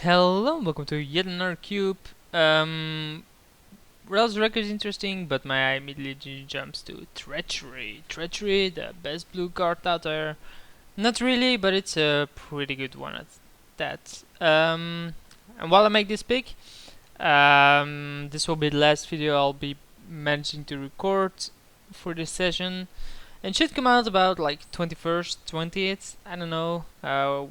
Hello, welcome to yet another cube. Rail's record is interesting, but my eye immediately jumps to Treachery. Treachery, the best blue card out there. Not really, but it's a pretty good one at that. And while I make this pick, this will be the last video I'll be managing to record for this session. And should come out about like 21st, 20th. I don't know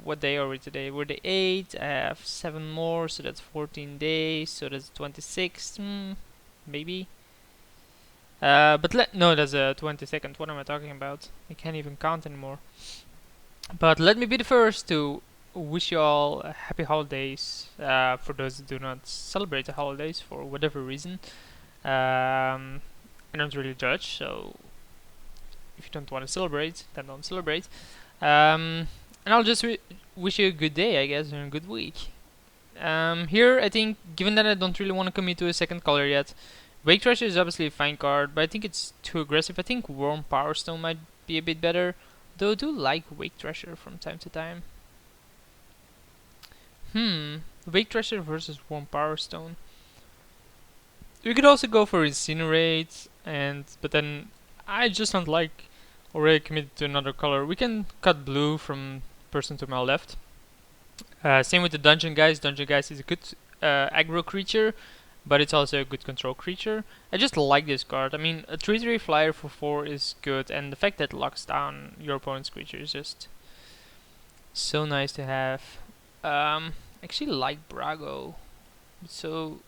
what day are we today. We're the 8th. I have 7 more, so that's 14 days. So that's 26th, maybe. But no, that's the 22nd. What am I talking about? I can't even count anymore. But let me be the first to wish you all happy holidays. For those that do not celebrate the holidays for whatever reason, I don't really judge. So if you don't want to celebrate, then don't celebrate. And I'll just wish you a good day, I guess, and a good week. Here, I think, given that I don't really want to commit to a second color yet, Wake Thrasher is obviously a fine card, but I think it's too aggressive. I think Warm Power Stone might be a bit better, though I do like Wake Thrasher from time to time. Wake Thrasher versus Warm Power Stone. We could also go for Incinerate, but then I just don't like already committed to another color. We can cut blue from person to my left. Same with the Dungeon Guys. Dungeon Guys is a good aggro creature, but it's also a good control creature. I just like this card. I mean, a 3/3 flyer for 4 is good, and the fact that it locks down your opponent's creature is just so nice to have. Actually like Brago. So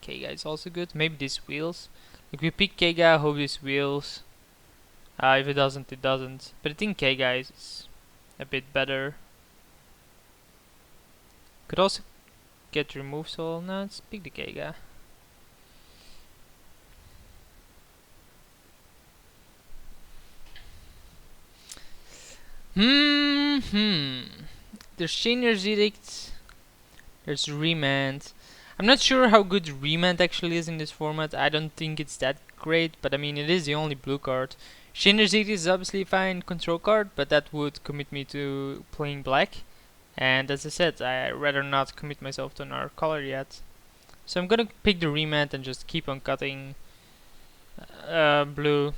Kega is also good. Maybe this wheels. If we pick Kega, hope this wheels. If it doesn't, it doesn't. But I think Kega is a bit better. Could also get remove soul. No, let's pick the Kega. There's Chainer's Edict. There's Remand. I'm not sure how good Remand actually is in this format. I don't think it's that great, but I mean, it is the only blue card. Chainer's Edict is obviously a fine control card, but that would commit me to playing black. And as I said, I'd rather not commit myself to another color yet. So I'm gonna pick the Remand and just keep on cutting blue.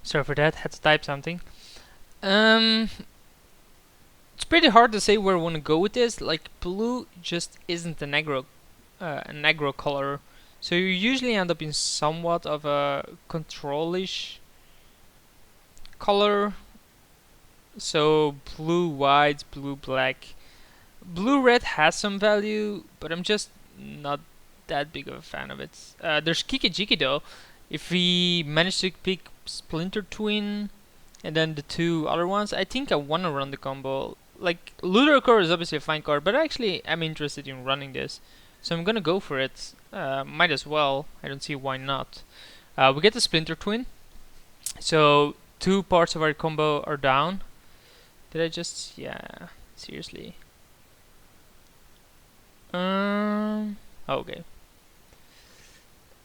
Sorry for that, had to type something. It's pretty hard to say where I want to go with this. Like, blue just isn't an aggro color, so you usually end up in somewhat of a control-ish color. So blue white, blue black, blue red has some value, but I'm just not that big of a fan of it. There's Kiki Jiki though. If we manage to pick Splinter Twin and then the two other ones, I think I want to run the combo. Like, Ludicrous is obviously a fine card, but actually I'm interested in running this. So I'm gonna go for it. Might as well. I don't see why not. We get the Splinter Twin. So 2 parts of our combo are down. Did I just... yeah, seriously. Okay.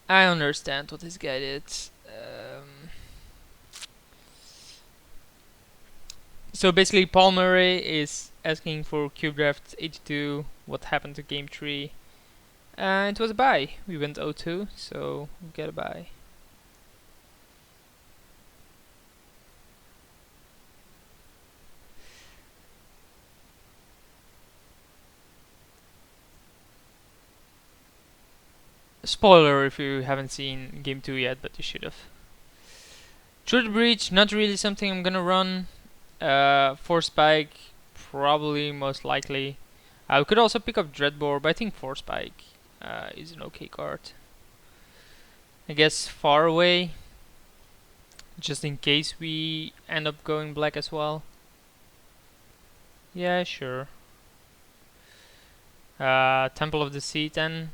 I understand what this guy did. So basically, Paul Murray is asking for Cube Draft 82. What happened to Game 3? It was a bye. We went 0-2, so we get a bye. Spoiler if you haven't seen Game 2 yet, but you should have. Through the Breach, not really something I'm gonna run. Force Spike, probably, most likely. We could also pick up Dreadbore, but I think Force Spike is an okay card. I guess Far Away, just in case we end up going black as well. Yeah, sure. Temple of the Sea then,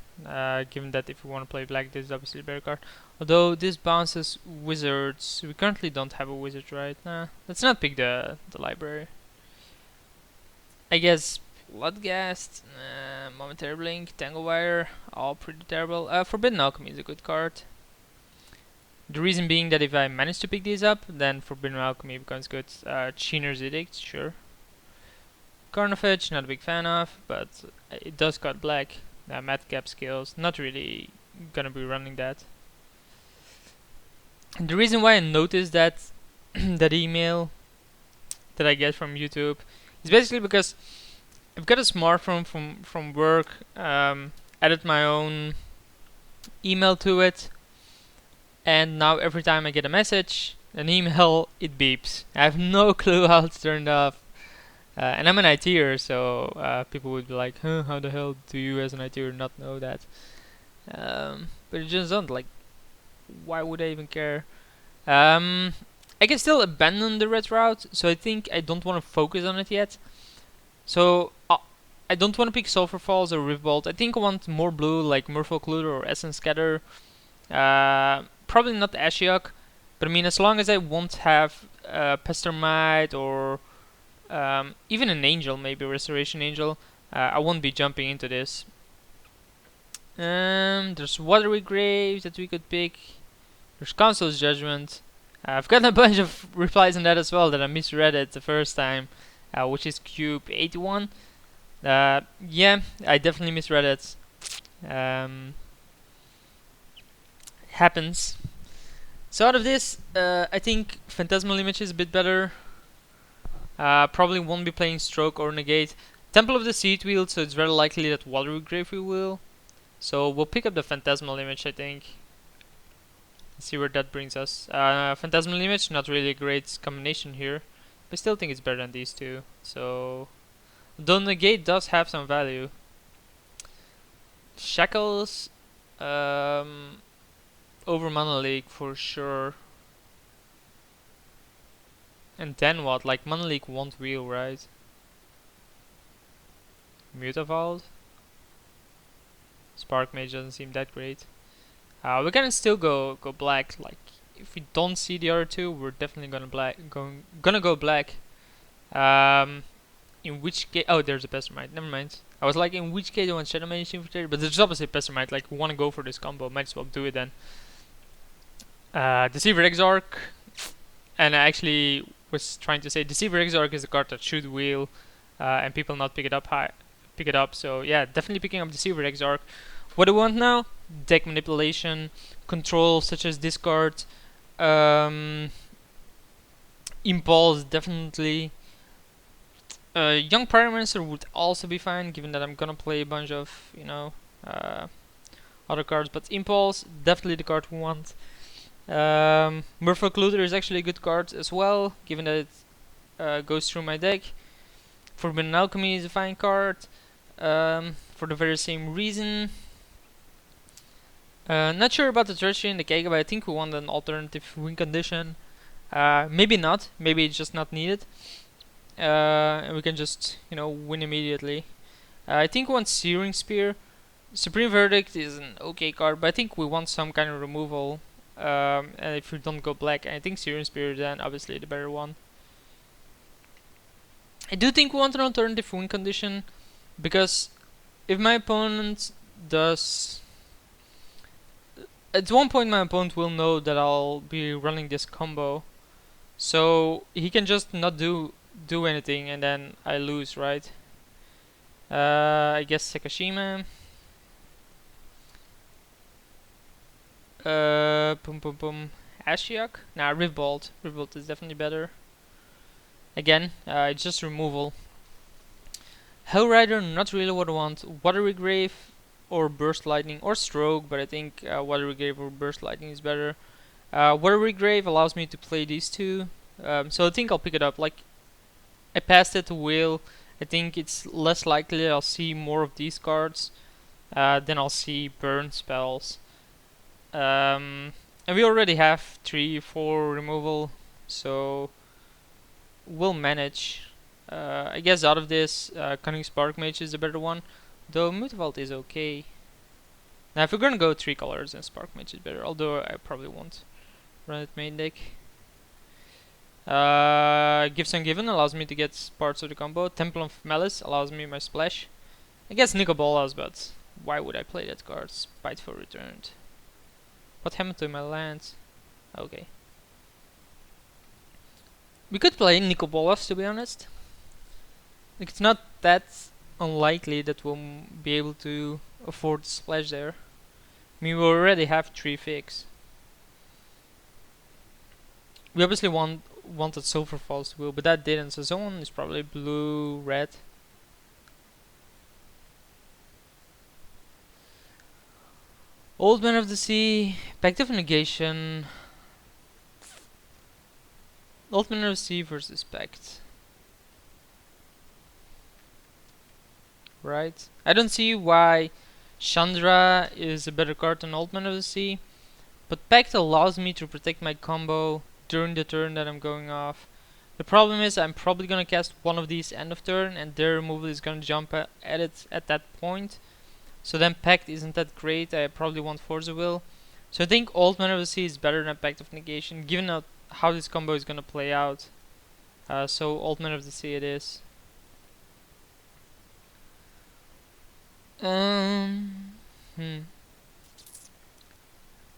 given that if we want to play black, this is obviously a better card. Although this bounces wizards. We currently don't have a wizard, right? Nah, let's not pick the library. I guess Bloodghast, Momentary Blink, Tanglewire, all pretty terrible. Forbidden Alchemy is a good card. The reason being that if I manage to pick these up, then Forbidden Alchemy becomes good. Sheener's Edict, sure. Carnifage, not a big fan of, but it does cut black. Madcap skills, not really gonna be running that. And the reason why I noticed that that email that I get from YouTube is basically because I've got a smartphone from work, added my own email to it, and now every time I get a message, an email, it beeps. I have no clue how it's turned off. And I'm an ITer, so people would be like, huh, how the hell do you as an ITer not know that? But it just don't, like, why would I even care? I can still abandon the red route, so I think I don't want to focus on it yet. So I don't want to pick Sulphur Falls or Riftbolt. I think I want more blue, like Merfolk or Essence Scatter. Probably not Ashiok, but I mean, as long as I won't have Pestermite or even an Angel, maybe Restoration Angel, I won't be jumping into this. There's Watery Grave that we could pick. There's Council's Judgment. I've gotten a bunch of replies on that as well that I misread it the first time, which is Cube 81. Yeah, I definitely misread it. Happens. So out of this, I think Phantasmal Image is a bit better. Probably won't be playing Stroke or Negate. Temple of the Seed Wheel, so it's very likely that Watery Grave we will. So we'll pick up the Phantasmal Image, I think. See where that brings us. Phantasmal Image, not really a great combination here, but I still think it's better than these two. So, though Negate does have some value. Shackles, over Mana Leak for sure. And then what? Like, Mana Leak won't wheel, right? Mutavault? Spark Mage doesn't seem that great. We're gonna still go black. Like, if we don't see the other two, we're definitely gonna go black. In which case, oh, there's a Pestermite. Never mind. I was like, in which case I want Shadow Mage Infiltrator, but there's opposite Pestermite. Like, we wanna go for this combo, might as well do it then. Deceiver Exarch, and I actually was trying to say Deceiver Exarch is the card that should wheel, and people not pick it up. So yeah, definitely picking up Deceiver Exarch. What do we want now? Deck manipulation, control such as discard, impulse definitely. Young Pyromancer would also be fine, given that I'm gonna play a bunch of other cards. But impulse definitely the card we want. Merfolk Looter is actually a good card as well, given that it goes through my deck. Forbidden Alchemy is a fine card, for the very same reason. Not sure about the Treachery and the Kega, but I think we want an alternative win condition. Maybe not. Maybe it's just not needed. And we can just, win immediately. I think we want Searing Spear. Supreme Verdict is an okay card, but I think we want some kind of removal. And if we don't go black, I think Searing Spear is then obviously the better one. I do think we want an alternative win condition, because if my opponent does... At one point my opponent will know that I'll be running this combo, so he can just not do anything and then I lose, right? I guess Sekashima. Ashiok? Nah, Riftbolt. Riftbolt is definitely better. Again, it's just removal. Hellrider, not really what I want. Watery Grave or Burst Lightning or Stroke, but I think Watery Grave or Burst Lightning is better. Watery Grave allows me to play these two, so I think I'll pick it up. Like, I passed it to Will. I think it's less likely I'll see more of these cards than I'll see burn spells. And we already have 3-4 removal, so we'll manage. I guess out of this, Cunning Spark Mage is the better one, though Mutavault is okay. Now if we're gonna go 3 colors, then Spark Mage is better, although I probably won't run it main deck. Gifts Ungiven allows me to get parts of the combo. Temple of Malice allows me my splash. I guess Nicol Bolas, but why would I play that card? Spiteful Returned. What happened to my lands? Okay. We could play Nicol Bolas, to be honest. Like, it's not that unlikely that we'll be able to afford splash there. I mean, we already have 3 fix. We obviously wanted Silver Falls Wheel, but that didn't, so someone is probably blue, red. Old Man of the Sea, Pact of Negation. Old Man of the Sea versus Pact. Right? I don't see why Chandra is a better card than Old Man of the Sea, but Pact allows me to protect my combo during the turn that I'm going off. The problem is I'm probably gonna cast one of these end of turn, and their removal is gonna jump at it at that point. So then Pact isn't that great. I probably want Force of Will. So I think Old Man of the Sea is better than Pact of Negation, given how this combo is gonna play out. So Old Man of the Sea it is.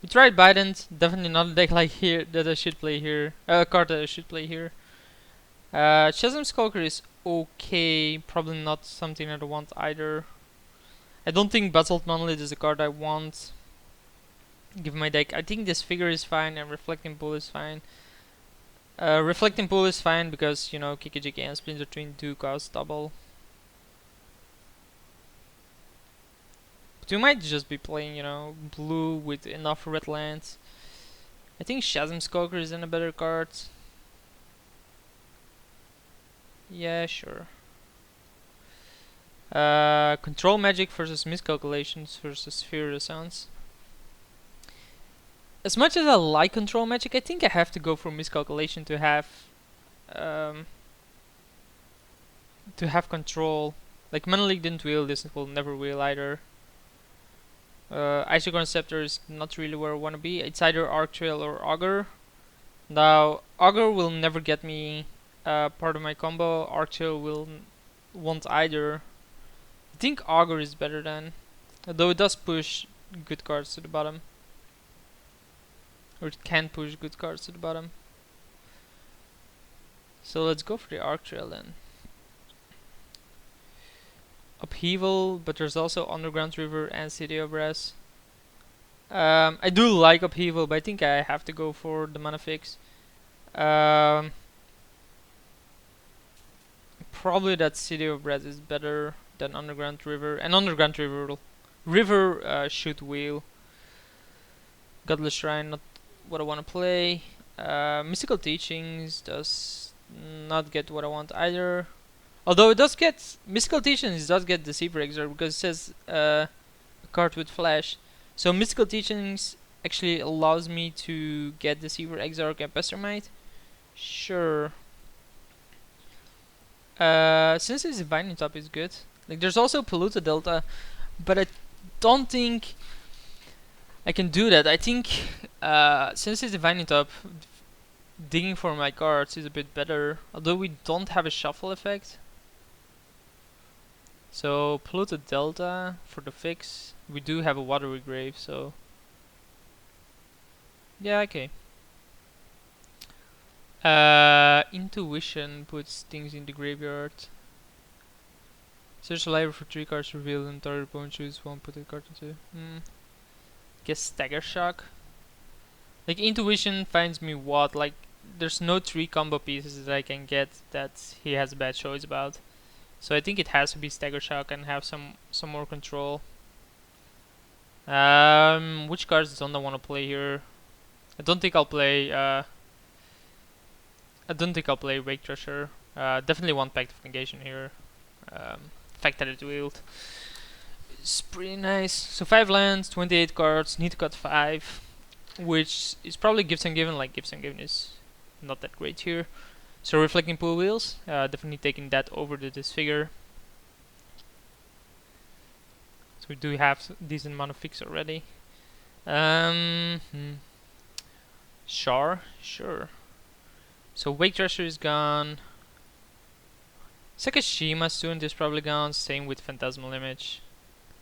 We tried Bident, definitely not a deck like here that I should play here. A card that I should play here. Chasm Skulker is okay, probably not something that I want either. I don't think Basalt Monolith is a card I want. Give my deck. I think this figure is fine and Reflecting Pool is fine. Reflecting Pool is fine because, you know, Kikijiki and Splinter Twin do cost double. But we might just be playing, you know, blue with enough red lands. I think Chasm Skulker is in a better card. Yeah, sure. Control Magic versus Miscalculations versus Sphere of the Suns. As much as I like Control Magic, I think I have to go for Miscalculation to have control. Like, Mana League didn't wheel, this will never wheel either. Isochron Scepter is not really where I want to be. It's either Arc Trail or Augur. Now, Augur will never get me part of my combo. Arc Trail won't either. I think Augur is better than, though it does push good cards to the bottom. Or it can push good cards to the bottom. So let's go for the Arc Trail then. Upheaval, but there's also Underground River and City of Brass. I do like Upheaval, but I think I have to go for the mana fix. Probably that City of Brass is better than Underground River, and Underground River should wheel. Godless Shrine, not what I want to play. Mystical Teachings does not get what I want either. Although it does get Mystical Teachings, does get Deceiver Exarch because it says a card with flash. So Mystical Teachings actually allows me to get Deceiver Exarch and Pestermite. Sure. Since it's Divining Top is good. Like, there's also Polluta Delta, but I don't think I can do that. I think since it's Divining Top, digging for my cards is a bit better. Although we don't have a shuffle effect. So Polluta Delta for the fix. We do have a Watery Grave, so yeah, okay. Intuition puts things in the graveyard. Search the library for 3 cards revealed and target opponent choose one, put a card into. Guess Stagger Shock. Like, Intuition finds me what? Like, there's no 3 combo pieces that I can get that he has a bad choice about. So I think it has to be Stagger Shock and have some more control. Which cards don't I want to play here? I don't think I'll play Wake Thresher. Definitely want Pact of Negation here. The fact that it wheeled is pretty nice. So 5 lands, 28 cards, need to cut 5, which is probably Gifts Ungiven. Like, Gifts Ungiven is not that great here. So Reflecting Pool wheels, definitely taking that over the Disfigure. So we do have decent amount of fix already. Sure. So Wake Thrasher is gone. Sakashima's student is probably gone. Same with Phantasmal Image.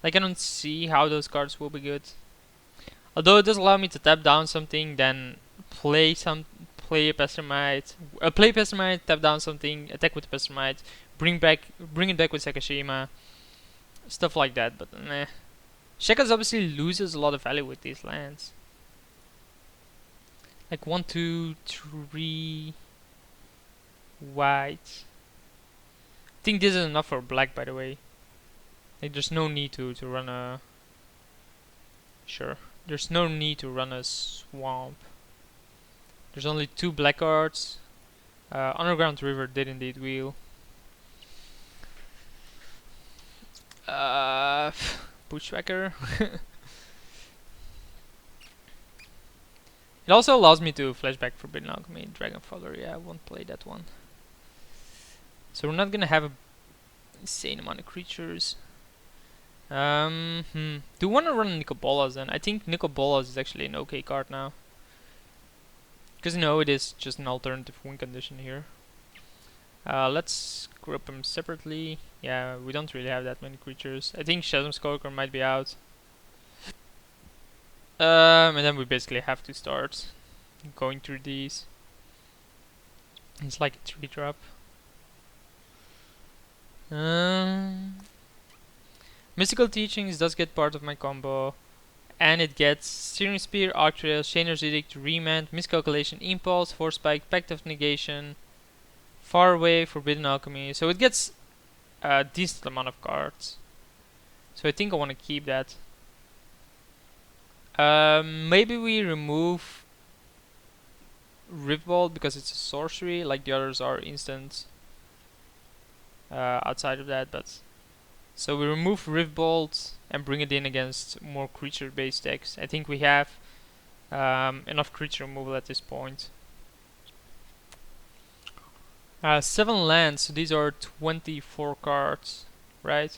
Like I don't see how those cards will be good. Although it does allow me to tap down something, then play a Pestermite, play Pestermite, tap down something, attack with the Pestermite, bring it back with Sakashima, stuff like that. But meh. Shekas obviously loses a lot of value with these lands. Like 1, 2, 3 white. I think this is enough for black, by the way. Like there's no need to run a. Sure. There's no need to run a swamp. There's only 2 black cards. Underground River did indeed wheel. Bushwhacker. It also allows me to flashback Forbidden Alchemy, Dragonfather. Yeah, I won't play that one. So we're not gonna have a insane amount of creatures. Do you want to run Nicobolas then? I think Nicobolas is actually an okay card now. Because no, it is just an alternative win condition here. Let's group them separately. Yeah, we don't really have that many creatures. I think Shazam Skulker might be out. And then we basically have to start going through these. It's like a 3-drop. Mystical Teachings does get part of my combo. And it gets Searing Spear, Arc Trail, Shainer's Edict, Remand, Miscalculation, Impulse, Force Spike, Pact of Negation, Far Away, Forbidden Alchemy. So it gets a decent amount of cards. So I think I want to keep that. Maybe we remove Riftbolt because it's a sorcery, like the others are instant outside of that. But so we remove Riftbolt and bring it in against more creature-based decks. I think we have enough creature removal at this point. 7 lands, so these are 24 cards, right?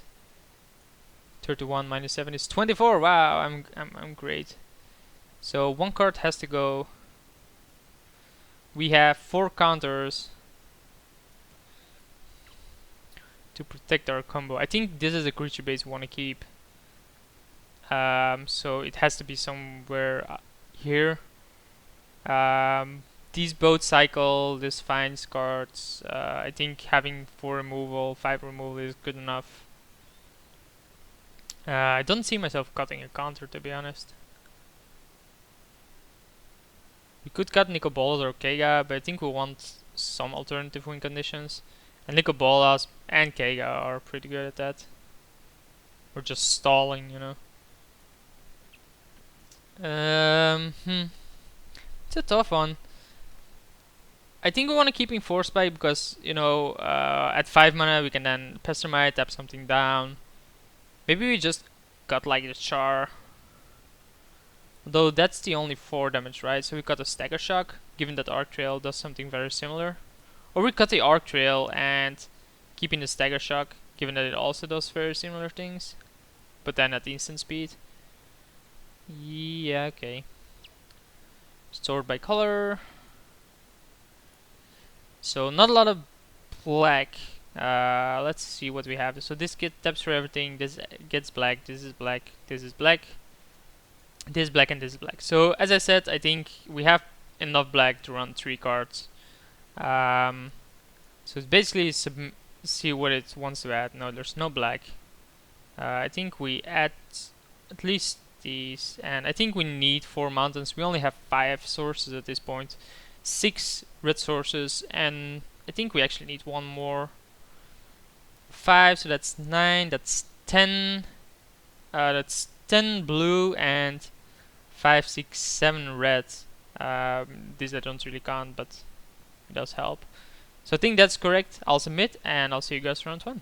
31 minus 7 is 24. Wow, I'm great. So 1 card has to go. We have 4 counters to protect our combo. I think this is a creature base we want to keep. So it has to be somewhere here. These both cycle, this finds cards. I think having 4 removal, 5 removal is good enough. I don't see myself cutting a counter, to be honest. We could cut Nicobolas or Kega, but I think we want some alternative win conditions. And Nicobolas and Kega are pretty good at that. We're just stalling, you know. It's a tough one. I think we want to keep in Force Spike because, you know, at 5 mana we can then Pestermite, tap something down. Maybe we just cut like the Char. Though that's the only 4 damage, right? So we cut a Stagger Shock, given that Arc Trail does something very similar. Or we cut the Arc Trail and keep in the Stagger Shock, given that it also does very similar things. But then at instant speed. Yeah, okay. Sort by color. So not a lot of black. Let's see what we have. So this taps for everything. This gets black. This is black. This is black. This is black and this is black. So as I said, I think we have enough black to run 3 cards. So it's basically see what it wants to add. No, there's no black. I think we add at least these, and I think we need 4 mountains. We only have 5 sources at this point. 6 red sources, and I think we actually need 1 more. 5, so that's 9, that's 10. That's 10 blue and 5, 6, 7 red. These I don't really count, but it does help. So I think that's correct. I'll submit, and I'll see you guys round 1.